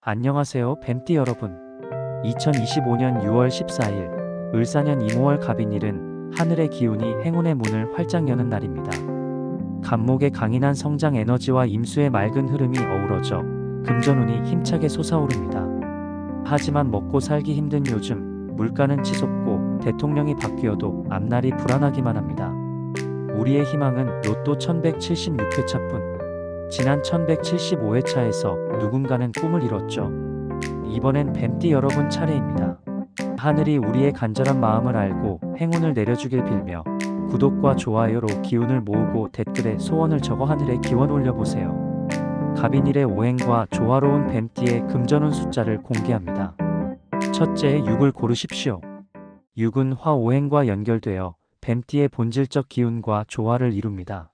안녕하세요, 뱀띠 여러분. 2025년 6월 14일, 을사년 이모월 갑인일은 하늘의 기운이 행운의 문을 활짝 여는 날입니다. 갑목의 강인한 성장 에너지와 임수의 맑은 흐름이 어우러져 금전운이 힘차게 솟아오릅니다. 하지만 먹고 살기 힘든 요즘, 물가는 치솟고 대통령이 바뀌어도 앞날이 불안하기만 합니다. 우리의 희망은 로또 1176회차뿐. 지난 1175회차에서 누군가는 꿈을 이뤘죠. 이번엔 뱀띠 여러분 차례입니다. 하늘이 우리의 간절한 마음을 알고 행운을 내려주길 빌며 구독과 좋아요로 기운을 모으고 댓글에 소원을 적어 하늘에 기원 올려보세요. 갑인일의 오행과 조화로운 뱀띠의 금전운 숫자를 공개합니다. 첫째, 6을 고르십시오. 6은 화오행과 연결되어 뱀띠의 본질적 기운과 조화를 이룹니다.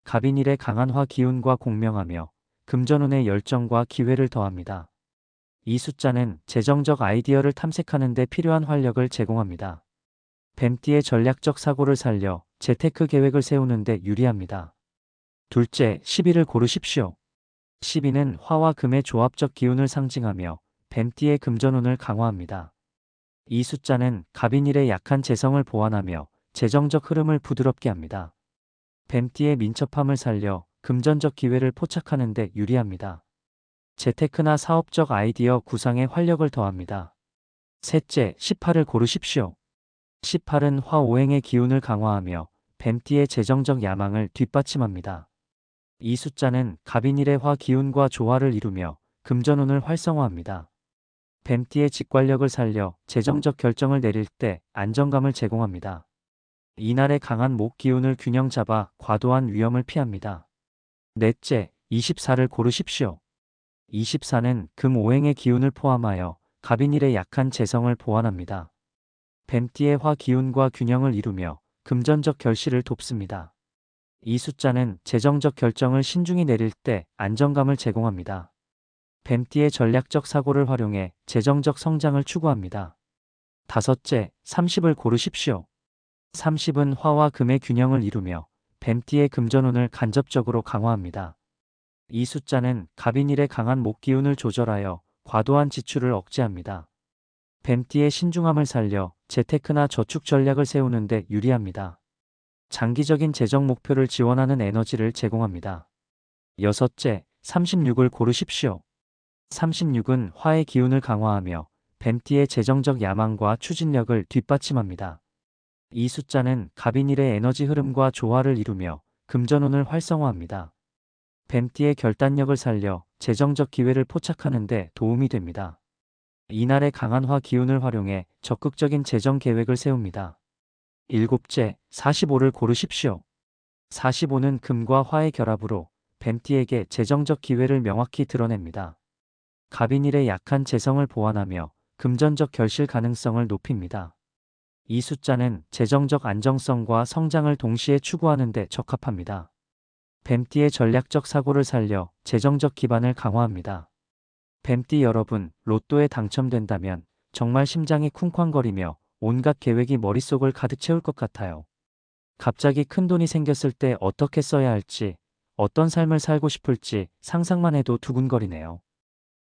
갑인일의 강한 화 기운과 공명하며 금전운의 열정과 기회를 더합니다. 이 숫자는 재정적 아이디어를 탐색하는 데 필요한 활력을 제공합니다. 뱀띠의 전략적 사고를 살려 재테크 계획을 세우는 데 유리합니다. 둘째, 12를 고르십시오. 12는 화와 금의 조합적 기운을 상징하며 뱀띠의 금전운을 강화합니다. 이 숫자는 갑인일의 약한 재성을 보완하며 재정적 흐름을 부드럽게 합니다. 뱀띠의 민첩함을 살려 금전적 기회를 포착하는 데 유리합니다. 재테크나 사업적 아이디어 구상에 활력을 더합니다. 셋째, 18을 고르십시오. 18은 화오행의 기운을 강화하며 뱀띠의 재정적 야망을 뒷받침합니다. 이 숫자는 갑인일의 화 기운과 조화를 이루며 금전운을 활성화합니다. 뱀띠의 직관력을 살려 재정적 결정을 내릴 때 안정감을 제공합니다. 이날의 강한 목 기운을 균형 잡아 과도한 위험을 피합니다. 넷째, 24를 고르십시오. 24는 금 오행의 기운을 포함하여 갑인일의 약한 재성을 보완합니다. 뱀띠의 화 기운과 균형을 이루며 금전적 결실을 돕습니다. 이 숫자는 재정적 결정을 신중히 내릴 때 안정감을 제공합니다. 뱀띠의 전략적 사고를 활용해 재정적 성장을 추구합니다. 다섯째, 30을 고르십시오. 30은 화와 금의 균형을 이루며 뱀띠의 금전운을 간접적으로 강화합니다. 이 숫자는 갑인일의 강한 목 기운을 조절하여 과도한 지출을 억제합니다. 뱀띠의 신중함을 살려 재테크나 저축 전략을 세우는 데 유리합니다. 장기적인 재정 목표를 지원하는 에너지를 제공합니다. 여섯째, 36을 고르십시오. 36은 화의 기운을 강화하며 뱀띠의 재정적 야망과 추진력을 뒷받침합니다. 이 숫자는 갑인일의 에너지 흐름과 조화를 이루며 금전운을 활성화합니다. 뱀띠의 결단력을 살려 재정적 기회를 포착하는 데 도움이 됩니다. 이날의 강한 화 기운을 활용해 적극적인 재정 계획을 세웁니다. 일곱째, 45를 고르십시오. 45는 금과 화의 결합으로 뱀띠에게 재정적 기회를 명확히 드러냅니다. 갑인일의 약한 재성을 보완하며 금전적 결실 가능성을 높입니다. 이 숫자는 재정적 안정성과 성장을 동시에 추구하는 데 적합합니다. 뱀띠의 전략적 사고를 살려 재정적 기반을 강화합니다. 뱀띠 여러분, 로또에 당첨된다면 정말 심장이 쿵쾅거리며 온갖 계획이 머릿속을 가득 채울 것 같아요. 갑자기 큰 돈이 생겼을 때 어떻게 써야 할지, 어떤 삶을 살고 싶을지 상상만 해도 두근거리네요.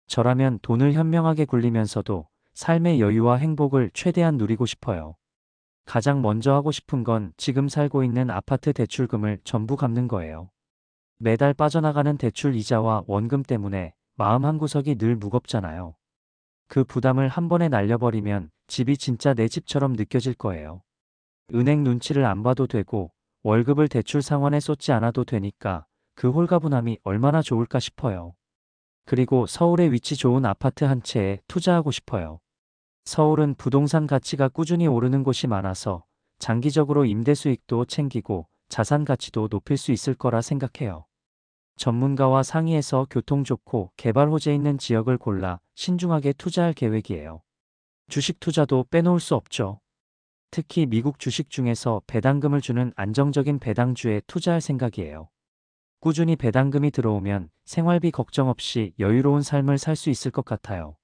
저라면 돈을 현명하게 굴리면서도 삶의 여유와 행복을 최대한 누리고 싶어요. 가장 먼저 하고 싶은 건 지금 살고 있는 아파트 대출금을 전부 갚는 거예요. 매달 빠져나가는 대출 이자와 원금 때문에 마음 한구석이 늘 무겁잖아요. 그 부담을 한 번에 날려버리면 집이 진짜 내 집처럼 느껴질 거예요. 은행 눈치를 안 봐도 되고 월급을 대출 상환에 쏟지 않아도 되니까 그 홀가분함이 얼마나 좋을까 싶어요. 그리고 서울에 위치 좋은 아파트 한 채에 투자하고 싶어요. 서울은 부동산 가치가 꾸준히 오르는 곳이 많아서 장기적으로 임대 수익도 챙기고 자산 가치도 높일 수 있을 거라 생각해요. 전문가와 상의해서 교통 좋고 개발 호재 있는 지역을 골라 신중하게 투자할 계획이에요. 주식 투자도 빼놓을 수 없죠. 특히 미국 주식 중에서 배당금을 주는 안정적인 배당주에 투자할 생각이에요. 꾸준히 배당금이 들어오면 생활비 걱정 없이 여유로운 삶을 살 수 있을 것 같아요.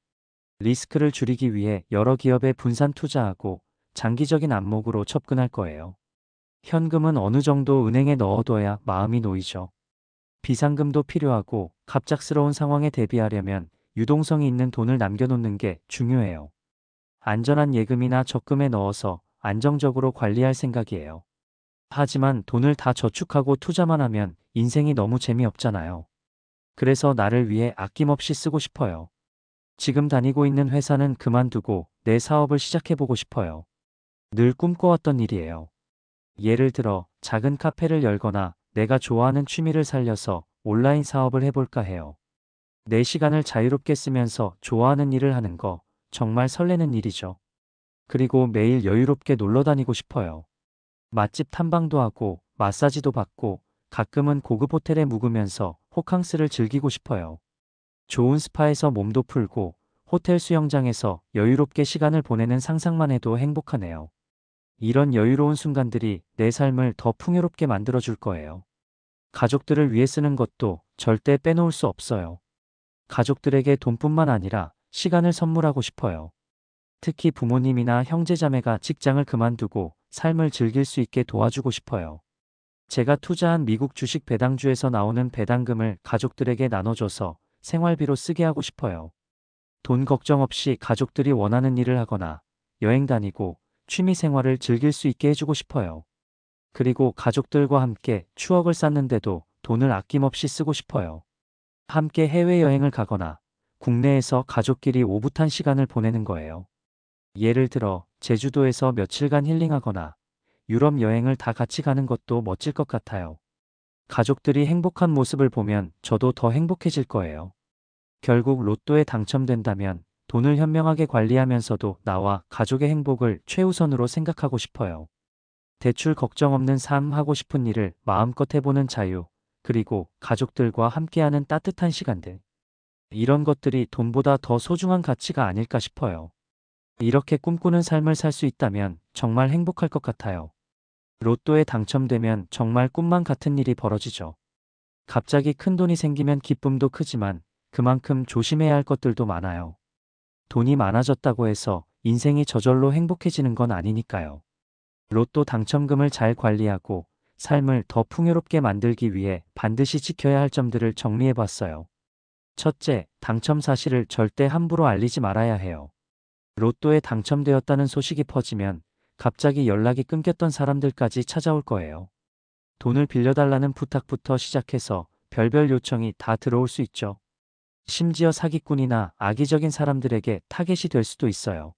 리스크를 줄이기 위해 여러 기업에 분산 투자하고 장기적인 안목으로 접근할 거예요. 현금은 어느 정도 은행에 넣어둬야 마음이 놓이죠. 비상금도 필요하고 갑작스러운 상황에 대비하려면 유동성이 있는 돈을 남겨놓는 게 중요해요. 안전한 예금이나 적금에 넣어서 안정적으로 관리할 생각이에요. 하지만 돈을 다 저축하고 투자만 하면 인생이 너무 재미없잖아요. 그래서 나를 위해 아낌없이 쓰고 싶어요. 지금 다니고 있는 회사는 그만두고 내 사업을 시작해보고 싶어요. 늘 꿈꿔왔던 일이에요. 예를 들어 작은 카페를 열거나 내가 좋아하는 취미를 살려서 온라인 사업을 해볼까 해요. 내 시간을 자유롭게 쓰면서 좋아하는 일을 하는 거 정말 설레는 일이죠. 그리고 매일 여유롭게 놀러 다니고 싶어요. 맛집 탐방도 하고 마사지도 받고 가끔은 고급 호텔에 묵으면서 호캉스를 즐기고 싶어요. 좋은 스파에서 몸도 풀고 호텔 수영장에서 여유롭게 시간을 보내는 상상만 해도 행복하네요. 이런 여유로운 순간들이 내 삶을 더 풍요롭게 만들어줄 거예요. 가족들을 위해 쓰는 것도 절대 빼놓을 수 없어요. 가족들에게 돈뿐만 아니라 시간을 선물하고 싶어요. 특히 부모님이나 형제자매가 직장을 그만두고 삶을 즐길 수 있게 도와주고 싶어요. 제가 투자한 미국 주식 배당주에서 나오는 배당금을 가족들에게 나눠줘서 생활비로 쓰게 하고 싶어요. 돈 걱정 없이 가족들이 원하는 일을 하거나 여행 다니고 취미 생활을 즐길 수 있게 해주고 싶어요. 그리고 가족들과 함께 추억을 쌓는데도 돈을 아낌없이 쓰고 싶어요. 함께 해외여행을 가거나 국내에서 가족끼리 오붓한 시간을 보내는 거예요. 예를 들어 제주도에서 며칠간 힐링하거나 유럽 여행을 다 같이 가는 것도 멋질 것 같아요. 가족들이 행복한 모습을 보면 저도 더 행복해질 거예요. 결국 로또에 당첨된다면 돈을 현명하게 관리하면서도 나와 가족의 행복을 최우선으로 생각하고 싶어요. 대출 걱정 없는 삶, 하고 싶은 일을 마음껏 해보는 자유, 그리고 가족들과 함께하는 따뜻한 시간들. 이런 것들이 돈보다 더 소중한 가치가 아닐까 싶어요. 이렇게 꿈꾸는 삶을 살 수 있다면 정말 행복할 것 같아요. 로또에 당첨되면 정말 꿈만 같은 일이 벌어지죠. 갑자기 큰 돈이 생기면 기쁨도 크지만 그만큼 조심해야 할 것들도 많아요. 돈이 많아졌다고 해서 인생이 저절로 행복해지는 건 아니니까요. 로또 당첨금을 잘 관리하고 삶을 더 풍요롭게 만들기 위해 반드시 지켜야 할 점들을 정리해 봤어요. 첫째, 당첨 사실을 절대 함부로 알리지 말아야 해요. 로또에 당첨되었다는 소식이 퍼지면 갑자기 연락이 끊겼던 사람들까지 찾아올 거예요. 돈을 빌려달라는 부탁부터 시작해서 별별 요청이 다 들어올 수 있죠. 심지어 사기꾼이나 악의적인 사람들에게 타겟이 될 수도 있어요.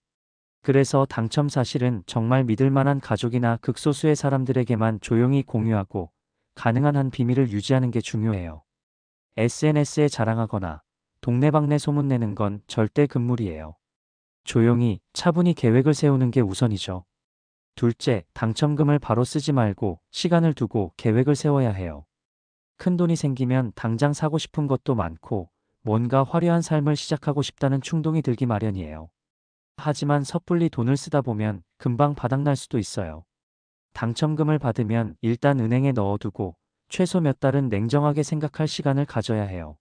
그래서 당첨 사실은 정말 믿을 만한 가족이나 극소수의 사람들에게만 조용히 공유하고 가능한 한 비밀을 유지하는 게 중요해요. SNS에 자랑하거나 동네방네 소문내는 건 절대 금물이에요. 조용히 차분히 계획을 세우는 게 우선이죠. 둘째, 당첨금을 바로 쓰지 말고 시간을 두고 계획을 세워야 해요. 큰 돈이 생기면 당장 사고 싶은 것도 많고 뭔가 화려한 삶을 시작하고 싶다는 충동이 들기 마련이에요. 하지만 섣불리 돈을 쓰다 보면 금방 바닥날 수도 있어요. 당첨금을 받으면 일단 은행에 넣어두고 최소 몇 달은 냉정하게 생각할 시간을 가져야 해요.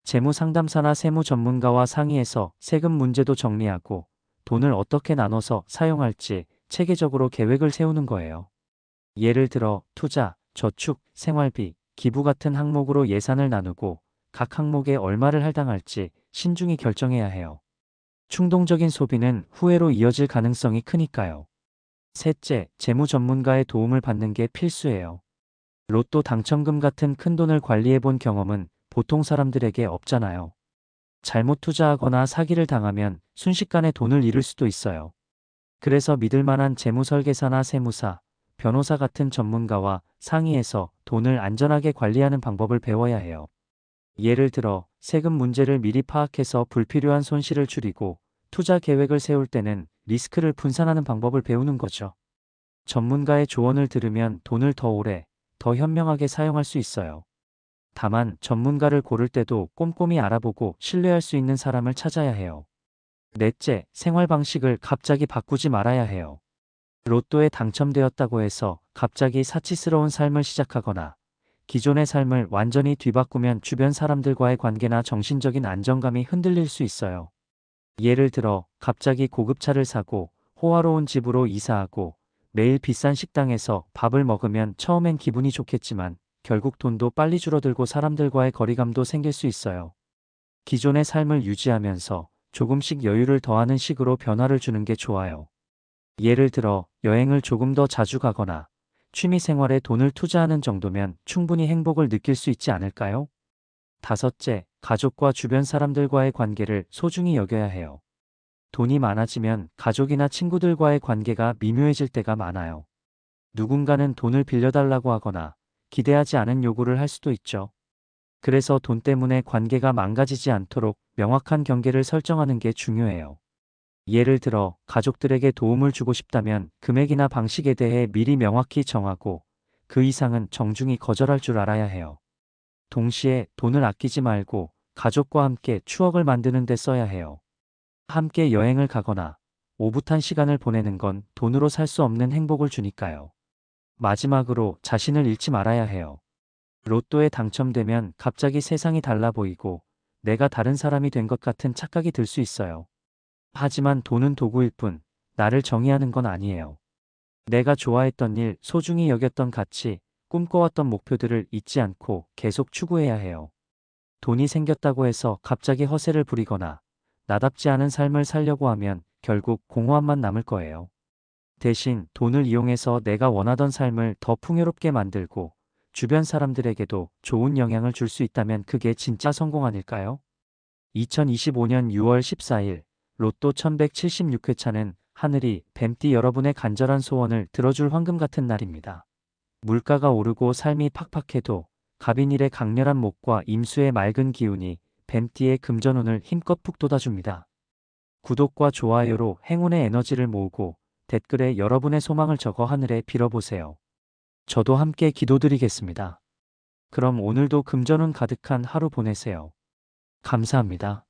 재무 상담사나 세무 전문가와 상의해서 세금 문제도 정리하고 돈을 어떻게 나눠서 사용할지 체계적으로 계획을 세우는 거예요. 예를 들어 투자, 저축, 생활비, 기부 같은 항목으로 예산을 나누고 각 항목에 얼마를 할당할지 신중히 결정해야 해요. 충동적인 소비는 후회로 이어질 가능성이 크니까요. 셋째, 재무 전문가의 도움을 받는 게 필수예요. 로또 당첨금 같은 큰 돈을 관리해 본 경험은 보통 사람들에게 없잖아요. 잘못 투자하거나 사기를 당하면 순식간에 돈을 잃을 수도 있어요. 그래서 믿을 만한 재무 설계사나 세무사, 변호사 같은 전문가와 상의해서 돈을 안전하게 관리하는 방법을 배워야 해요. 예를 들어 세금 문제를 미리 파악해서 불필요한 손실을 줄이고 투자 계획을 세울 때는 리스크를 분산하는 방법을 배우는 거죠. 전문가의 조언을 들으면 돈을 더 오래, 더 현명하게 사용할 수 있어요. 다만 전문가를 고를 때도 꼼꼼히 알아보고 신뢰할 수 있는 사람을 찾아야 해요. 넷째, 생활 방식을 갑자기 바꾸지 말아야 해요. 로또에 당첨되었다고 해서 갑자기 사치스러운 삶을 시작하거나 기존의 삶을 완전히 뒤바꾸면 주변 사람들과의 관계나 정신적인 안정감이 흔들릴 수 있어요. 예를 들어 갑자기 고급차를 사고 호화로운 집으로 이사하고 매일 비싼 식당에서 밥을 먹으면 처음엔 기분이 좋겠지만 결국 돈도 빨리 줄어들고 사람들과의 거리감도 생길 수 있어요. 기존의 삶을 유지하면서 조금씩 여유를 더하는 식으로 변화를 주는 게 좋아요. 예를 들어 여행을 조금 더 자주 가거나 취미 생활에 돈을 투자하는 정도면 충분히 행복을 느낄 수 있지 않을까요? 다섯째, 가족과 주변 사람들과의 관계를 소중히 여겨야 해요. 돈이 많아지면 가족이나 친구들과의 관계가 미묘해질 때가 많아요. 누군가는 돈을 빌려달라고 하거나 기대하지 않은 요구를 할 수도 있죠. 그래서 돈 때문에 관계가 망가지지 않도록 명확한 경계를 설정하는 게 중요해요. 예를 들어 가족들에게 도움을 주고 싶다면 금액이나 방식에 대해 미리 명확히 정하고 그 이상은 정중히 거절할 줄 알아야 해요. 동시에 돈을 아끼지 말고 가족과 함께 추억을 만드는 데 써야 해요. 함께 여행을 가거나 오붓한 시간을 보내는 건 돈으로 살 수 없는 행복을 주니까요. 마지막으로 자신을 잃지 말아야 해요. 로또에 당첨되면 갑자기 세상이 달라 보이고 내가 다른 사람이 된 것 같은 착각이 들 수 있어요. 하지만 돈은 도구일 뿐 나를 정의하는 건 아니에요. 내가 좋아했던 일, 소중히 여겼던 가치, 꿈꿔왔던 목표들을 잊지 않고 계속 추구해야 해요. 돈이 생겼다고 해서 갑자기 허세를 부리거나 나답지 않은 삶을 살려고 하면 결국 공허함만 남을 거예요. 대신 돈을 이용해서 내가 원하던 삶을 더 풍요롭게 만들고 주변 사람들에게도 좋은 영향을 줄 수 있다면 그게 진짜 성공 아닐까요? 2025년 6월 14일 로또 1176회차는 하늘이 뱀띠 여러분의 간절한 소원을 들어줄 황금 같은 날입니다. 물가가 오르고 삶이 팍팍해도 갑인일의 강렬한 목과 임수의 맑은 기운이 뱀띠의 금전운을 힘껏 푹 돋아줍니다. 구독과 좋아요로 행운의 에너지를 모으고 댓글에 여러분의 소망을 적어 하늘에 빌어보세요. 저도 함께 기도드리겠습니다. 그럼 오늘도 금전운 가득한 하루 보내세요. 감사합니다.